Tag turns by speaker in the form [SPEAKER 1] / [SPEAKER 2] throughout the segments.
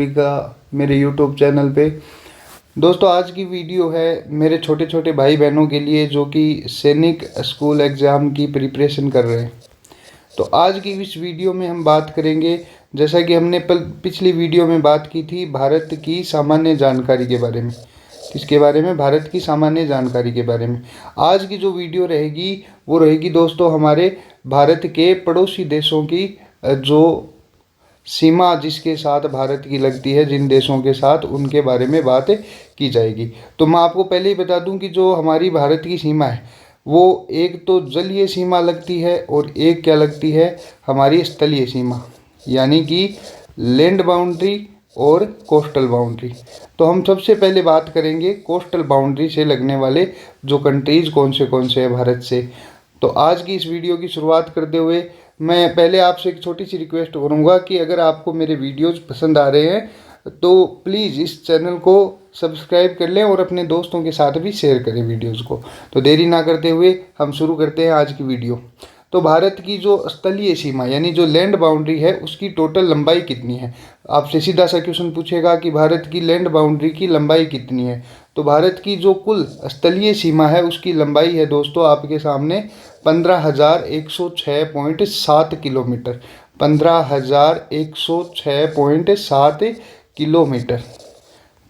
[SPEAKER 1] सभी का मेरे यूट्यूब चैनल पे। दोस्तों, आज की वीडियो है मेरे छोटे छोटे भाई बहनों के लिए जो कि सैनिक स्कूल एग्ज़ाम की प्रिपरेशन कर रहे हैं। तो आज की इस वीडियो में हम बात करेंगे, जैसा कि हमने पिछली वीडियो में बात की थी, भारत की सामान्य जानकारी के बारे में। किसके बारे में? भारत की सामान्य जानकारी के बारे में। आज की जो वीडियो रहेगी वो रहेगी दोस्तों हमारे भारत के पड़ोसी देशों की जो सीमा जिसके साथ भारत की लगती है, जिन देशों के साथ, उनके बारे में बात की जाएगी। तो मैं आपको पहले ही बता दूं कि जो हमारी भारत की सीमा है वो एक तो जलीय सीमा लगती है और एक क्या लगती है, हमारी स्थलीय सीमा, यानी कि लैंड बाउंड्री और कोस्टल बाउंड्री। तो हम सबसे पहले बात करेंगे कोस्टल बाउंड्री से लगने वाले जो कंट्रीज़ कौन से हैं भारत से। तो आज की इस वीडियो की शुरुआत करते हुए मैं पहले आपसे एक छोटी सी रिक्वेस्ट करूँगा कि अगर आपको मेरे वीडियोज़ पसंद आ रहे हैं तो प्लीज़ इस चैनल को सब्सक्राइब कर लें और अपने दोस्तों के साथ भी शेयर करें वीडियोज़ को। तो देरी ना करते हुए हम शुरू करते हैं आज की वीडियो। तो भारत की जो स्थलीय सीमा यानी जो लैंड बाउंड्री है उसकी टोटल लंबाई कितनी है? आपसे सीधा सा क्वेश्चन पूछेगा कि भारत की लैंड बाउंड्री की लंबाई कितनी है। तो भारत की जो कुल स्थलीय सीमा है उसकी लंबाई है दोस्तों आपके सामने 15,106.7 किलोमीटर। 15,106.7 किलोमीटर।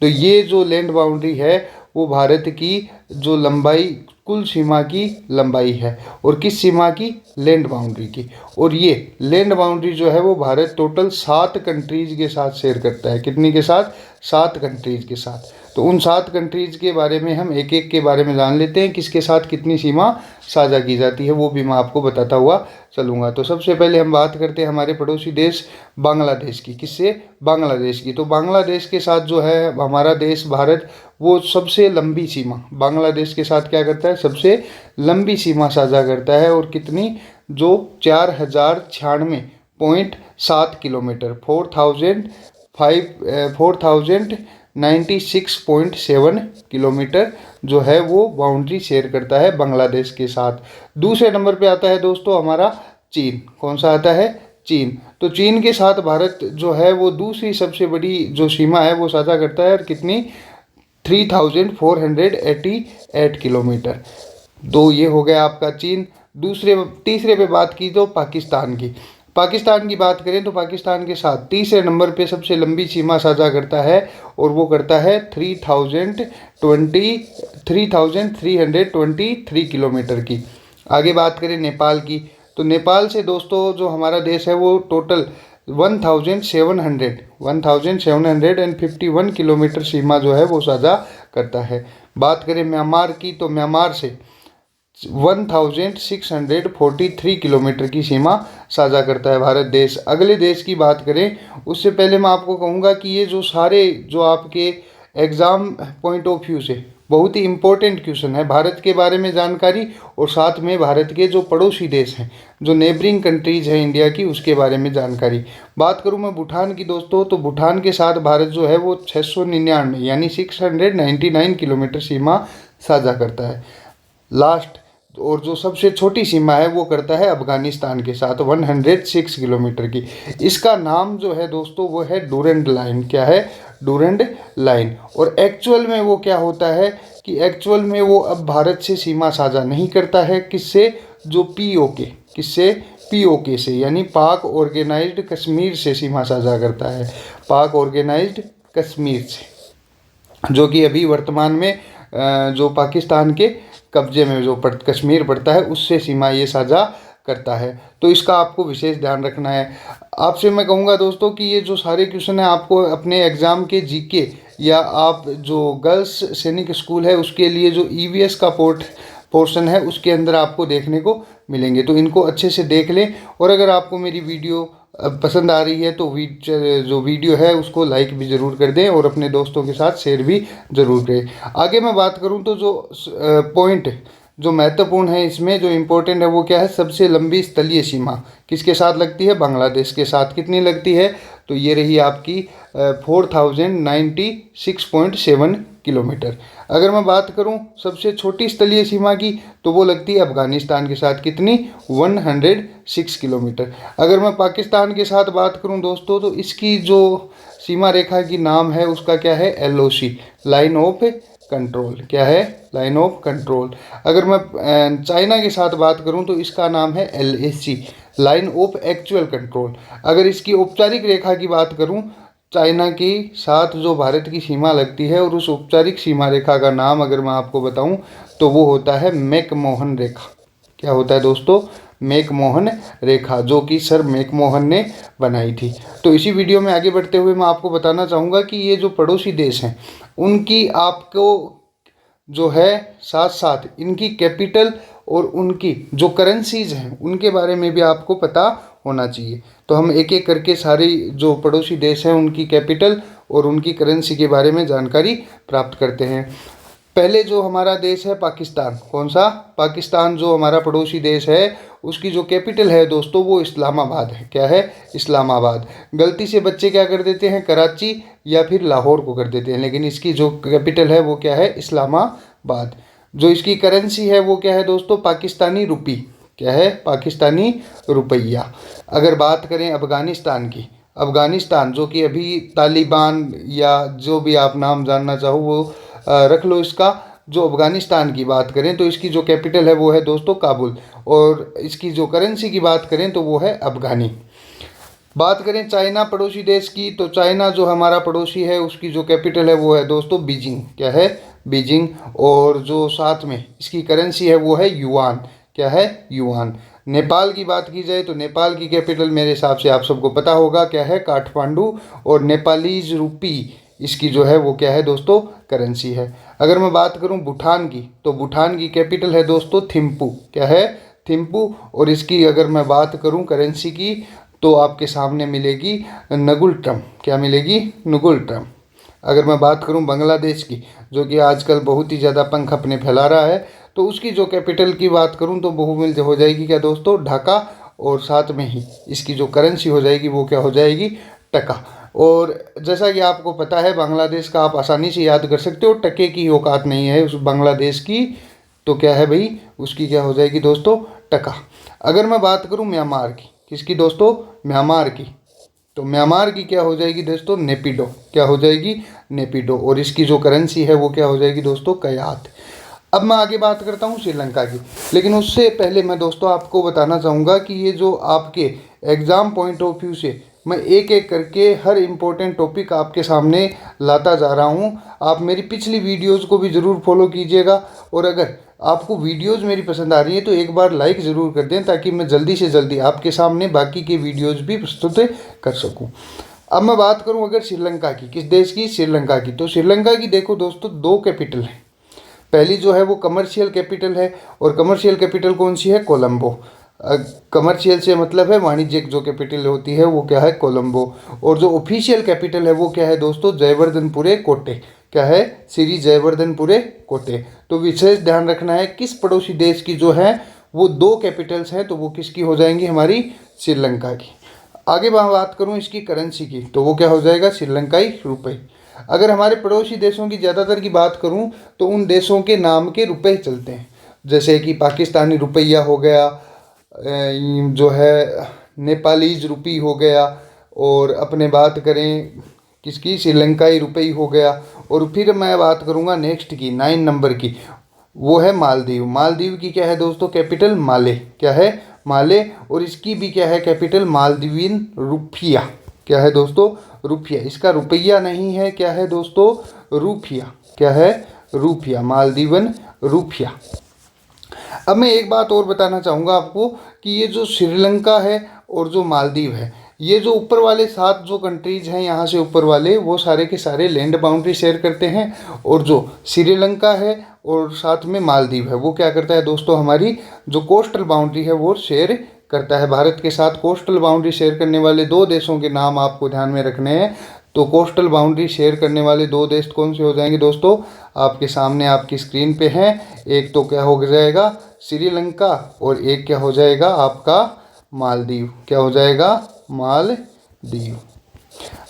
[SPEAKER 1] तो ये जो लैंड बाउंड्री है वो भारत की जो लंबाई, कुल सीमा की लंबाई है। और किस सीमा की? लैंड बाउंड्री की। और ये लैंड बाउंड्री जो है वो भारत टोटल 7 कंट्रीज़ के साथ शेयर करता है। कितनी के साथ? 7 कंट्रीज़ के साथ। तो उन 7 कंट्रीज़ के बारे में हम एक एक के बारे में जान लेते हैं, किसके साथ कितनी सीमा साझा की जाती है वो भी मैं आपको बताता हुआ चलूँगा। तो सबसे पहले हम बात करते हैं हमारे पड़ोसी देश बांग्लादेश की। किससे? बांग्लादेश की। तो बांग्लादेश के साथ जो है हमारा देश भारत, वो सबसे लंबी सीमा बांग्लादेश के साथ क्या करता है? सबसे लंबी सीमा साझा करता है। और कितनी? जो 4,096.7 किलोमीटर, 4,096.7 किलोमीटर जो है वो बाउंड्री शेयर करता है बांग्लादेश के साथ। दूसरे नंबर पे आता है दोस्तों हमारा चीन। कौन सा आता है? चीन। तो चीन के साथ भारत जो है वो दूसरी सबसे बड़ी जो सीमा है वो साझा करता है। और कितनी? 3,488 किलोमीटर। तो ये हो गया आपका चीन। तीसरे पे बात की तो पाकिस्तान की। पाकिस्तान की बात करें तो पाकिस्तान के साथ तीसरे नंबर पे सबसे लंबी सीमा साझा करता है और वो करता है 3,323 किलोमीटर की। आगे बात करें नेपाल की। तो नेपाल से दोस्तों जो हमारा देश है वो टोटल 1,751 किलोमीटर सीमा जो है वो साझा करता है। बात करें म्यांमार की तो म्यांमार से 1,643 किलोमीटर की सीमा साझा करता है भारत देश। अगले देश की बात करें उससे पहले मैं आपको कहूँगा कि ये जो सारे जो आपके एग्ज़ाम पॉइंट ऑफ व्यू से बहुत ही इम्पोर्टेंट क्वेश्चन है, भारत के बारे में जानकारी और साथ में भारत के जो पड़ोसी देश हैं, जो नेबरिंग कंट्रीज़ हैं इंडिया की, उसके बारे में जानकारी। बात करूं मैं भूटान की दोस्तों, तो भूटान के साथ भारत जो है वो 699 यानी 699 किलोमीटर सीमा साझा करता है। लास्ट और जो सबसे छोटी सीमा है वो करता है अफगानिस्तान के साथ 106 किलोमीटर की। इसका नाम जो है दोस्तों वो है डूरेंट लाइन। क्या है? Durand line. और एक्चुअल में वो क्या होता है कि एक्चुअल में वो अब भारत से सीमा साझा नहीं करता है। किससे? जो पीओके। किससे? पीओके से, यानी पाक ऑर्गेनाइज्ड कश्मीर से सीमा साझा करता है। पाक ऑर्गेनाइज्ड कश्मीर से, जो कि अभी वर्तमान में जो पाकिस्तान के कब्जे में जो कश्मीर पड़ता है उससे सीमा ये साझा करता है। तो इसका आपको विशेष ध्यान रखना है। आपसे मैं कहूँगा दोस्तों कि ये जो सारे क्वेश्चन हैं आपको अपने एग्ज़ाम के जीके या आप जो गर्ल्स सैनिक स्कूल है उसके लिए जो ईवीएस का पोर्शन है उसके अंदर आपको देखने को मिलेंगे। तो इनको अच्छे से देख लें। और अगर आपको मेरी वीडियो पसंद आ रही है तो जो वीडियो है उसको लाइक भी ज़रूर कर दें और अपने दोस्तों के साथ शेयर भी ज़रूर करें। आगे मैं बात करूं तो जो पॉइंट जो महत्वपूर्ण है इसमें, जो इम्पोर्टेंट है वो क्या है? सबसे लंबी स्थलीय सीमा किसके साथ लगती है? बांग्लादेश के साथ। कितनी लगती है? तो ये रही आपकी 4,096.7 किलोमीटर। अगर मैं बात करूं सबसे छोटी स्थलीय सीमा की तो वो लगती है अफ़गानिस्तान के साथ, कितनी, 106 किलोमीटर। अगर मैं पाकिस्तान के साथ बात करूं दोस्तों तो इसकी जो सीमा रेखा की नाम है उसका क्या है, LOC, लाइन ऑफ कंट्रोल। क्या है, लाइन ऑफ कंट्रोल। अगर मैं चाइना के साथ बात करूं तो इसका नाम है LAC, line of actual control. अगर इसकी औपचारिक रेखा की बात करूं, चाइना के साथ जो भारत की सीमा लगती है और उस औपचारिक सीमा रेखा का नाम अगर मैं आपको बताऊं तो वो होता है मैकमोहन रेखा। क्या होता है दोस्तों, मैकमोहन रेखा, जो कि सर मैकमोहन ने बनाई थी। तो इसी वीडियो में आगे बढ़ते हुए मैं आपको बताना चाहूँगा कि ये जो पड़ोसी देश हैं उनकी आपको जो है साथ साथ इनकी कैपिटल और उनकी जो करेंसीज हैं उनके बारे में भी आपको पता होना चाहिए। तो हम एक एक करके सारी जो पड़ोसी देश हैं उनकी कैपिटल और उनकी करेंसी के बारे में जानकारी प्राप्त करते हैं। पहले जो हमारा देश है पाकिस्तान, कौन सा, पाकिस्तान जो हमारा पड़ोसी देश है उसकी जो कैपिटल है दोस्तों वो इस्लामाबाद है। क्या है, इस्लामाबाद। गलती से बच्चे क्या कर देते हैं, कराची या फिर लाहौर को कर देते हैं, लेकिन इसकी जो कैपिटल है वो क्या है, इस्लामाबाद। जो इसकी करेंसी है वो क्या है दोस्तों, पाकिस्तानी रुपी। क्या है, पाकिस्तानी रुपया। अगर बात करें अफ़गानिस्तान की, अफ़गानिस्तान जो कि अभी तालिबान या जो भी आप नाम जानना चाहो वो रख लो इसका। जो अफ़गानिस्तान की बात करें तो इसकी जो कैपिटल है वो है दोस्तों काबुल, और इसकी जो करेंसी की बात करें तो वो है अफ़गानी। बात करें चाइना पड़ोसी देश की, तो चाइना जो हमारा पड़ोसी है उसकी जो कैपिटल है वो है दोस्तों बीजिंग। क्या है, बीजिंग। और जो साथ में इसकी करेंसी है वो है युआन। क्या है, युआन। नेपाल की बात की जाए तो नेपाल की कैपिटल मेरे हिसाब से आप सबको पता होगा, क्या है, काठमांडू। और नेपालीज रुपी इसकी जो है वो क्या है दोस्तों, करेंसी है। अगर मैं बात करूं भूटान की तो भूटान की कैपिटल है दोस्तों थिम्पू। क्या है, थिम्पू। और इसकी अगर मैं बात करूं करेंसी की तो आपके सामने मिलेगी नगुल ट्रम। क्या मिलेगी, नगुल ट्रम। अगर मैं बात करूं बांग्लादेश की, जो कि आजकल बहुत ही ज़्यादा पंख अपने फैला रहा है, तो उसकी जो कैपिटल की बात करूं तो वो मिल हो जाएगी क्या दोस्तों, ढाका। और साथ में ही इसकी जो करेंसी हो जाएगी वो क्या हो जाएगी, टका। और जैसा कि आपको पता है बांग्लादेश का आप आसानी से याद कर सकते हो, टके की औकात नहीं है उस बांग्लादेश की, तो क्या है भाई, उसकी क्या हो जाएगी दोस्तों, टका। अगर मैं बात करूं म्यांमार की, किसकी दोस्तों, म्यांमार की, तो म्यांमार की क्या हो जाएगी दोस्तों, नेपिडो। क्या हो जाएगी, नेपिडो। और इसकी जो करेंसी है वो क्या हो जाएगी दोस्तों, कयात। अब मैं आगे बात करता हूँ श्रीलंका की, लेकिन उससे पहले मैं दोस्तों आपको बताना चाहूँगा कि ये जो आपके एग्ज़ाम पॉइंट ऑफ व्यू से मैं एक एक करके हर इम्पोर्टेंट टॉपिक आपके सामने लाता जा रहा हूँ। आप मेरी पिछली वीडियोज़ को भी ज़रूर फॉलो कीजिएगा, और अगर आपको वीडियोज़ मेरी पसंद आ रही है तो एक बार लाइक ज़रूर कर दें, ताकि मैं जल्दी से जल्दी आपके सामने बाकी के वीडियोज़ भी प्रस्तुत कर सकूँ। अब मैं बात करूँ अगर श्रीलंका की, किस देश की, श्रीलंका की, तो श्रीलंका की देखो दोस्तों दो कैपिटल हैं। पहली जो है वो कमर्शियल कैपिटल है, और कमर्शियल कैपिटल कौन सी है, कोलंबो। कमर्शियल से मतलब है वाणिज्यिक, जो कैपिटल होती है वो क्या है, कोलंबो। और जो ऑफिशियल कैपिटल है वो क्या है दोस्तों, जयवर्धनपुरे कोटे। क्या है, श्री जयवर्धनपुरे कोटे। तो विशेष ध्यान रखना है किस पड़ोसी देश की जो है वो दो कैपिटल्स हैं, तो वो किसकी हो जाएंगी, हमारी श्रीलंका की। आगे मैं बात करूँ इसकी करेंसी की तो वो क्या हो जाएगा, श्रीलंकाई रुपये। अगर हमारे पड़ोसी देशों की ज़्यादातर की बात करूं तो उन देशों के नाम के रुपए चलते हैं, जैसे कि पाकिस्तानी रुपया हो गया, जो है नेपालीज रुपी हो गया, और अपने बात करें किसकी, श्रीलंकाई रुपये हो गया। और फिर मैं बात करूंगा नेक्स्ट की 9 नंबर की, वो है मालदीव। मालदीव की क्या है दोस्तों, कैपिटल माले। क्या है, माले। और इसकी भी क्या है कैपिटल, मालदीवियन रुपया। क्या है दोस्तों, रुपया। इसका रुपया नहीं है, क्या है दोस्तों, रुपया। क्या है, रुपया, मालदीवन रुपया। अब मैं एक बात और बताना चाहूँगा आपको कि ये जो श्रीलंका है और जो मालदीव है, ये जो ऊपर वाले 7 जो कंट्रीज हैं यहाँ से ऊपर वाले, वो सारे के सारे लैंड बाउंड्री शेयर करते हैं। और जो श्रीलंका है और साथ में मालदीव है वो क्या करता है दोस्तों, हमारी जो कोस्टल बाउंड्री है वो शेयर करता है। भारत के साथ कोस्टल बाउंड्री शेयर करने वाले दो देशों के नाम आपको ध्यान में रखने हैं। तो कोस्टल बाउंड्री शेयर करने वाले दो देश कौन से हो जाएंगे दोस्तों, आपके सामने आपकी स्क्रीन पे हैं। एक तो क्या हो जाएगा, श्रीलंका, और एक क्या हो जाएगा आपका, मालदीव। क्या हो जाएगा, मालदीव।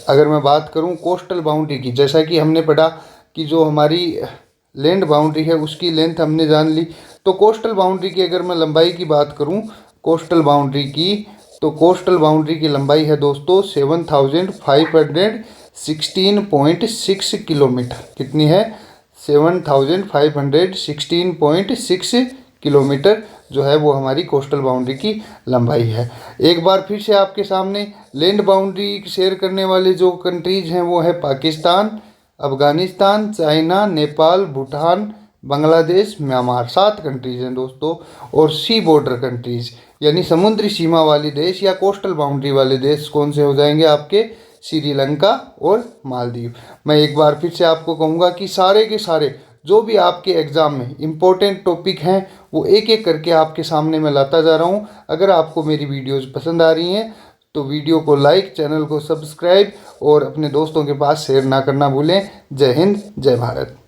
[SPEAKER 1] अगर मैं बात करूं कोस्टल बाउंड्री की, जैसा कि हमने पढ़ा कि जो हमारी लैंड बाउंड्री है उसकी लेंथ हमने जान ली। तो कोस्टल बाउंड्री की अगर मैं लंबाई की बात करूं, कोस्टल बाउंड्री की, तो कोस्टल बाउंड्री की लंबाई है दोस्तों 7516.6 किलोमीटर। कितनी है? 7516.6 किलोमीटर जो है वो हमारी कोस्टल बाउंड्री की लंबाई है। एक बार फिर से आपके सामने लैंड बाउंड्री शेयर करने वाले जो कंट्रीज़ हैं वो है Pakistan, Afghanistan, China, Nepal, Bhutan, Bangladesh, Myanmar. 7 countries हैं दोस्तों। और सी बॉर्डर कंट्रीज़ यानी समुद्री सीमा वाले देश या कोस्टल बाउंड्री वाले देश कौन से हो जाएंगे आपके? श्रीलंका और मालदीव। मैं एक बार फिर से आपको कहूँगा कि सारे के सारे जो भी आपके एग्ज़ाम में इम्पोर्टेंट टॉपिक हैं वो एक एक करके आपके सामने मैं लाता जा रहा हूँ। अगर आपको मेरी वीडियोज़ पसंद आ रही हैं तो वीडियो को लाइक, चैनल को सब्सक्राइब और अपने दोस्तों के पास शेयर ना करना भूलें। जय हिंद, जय भारत।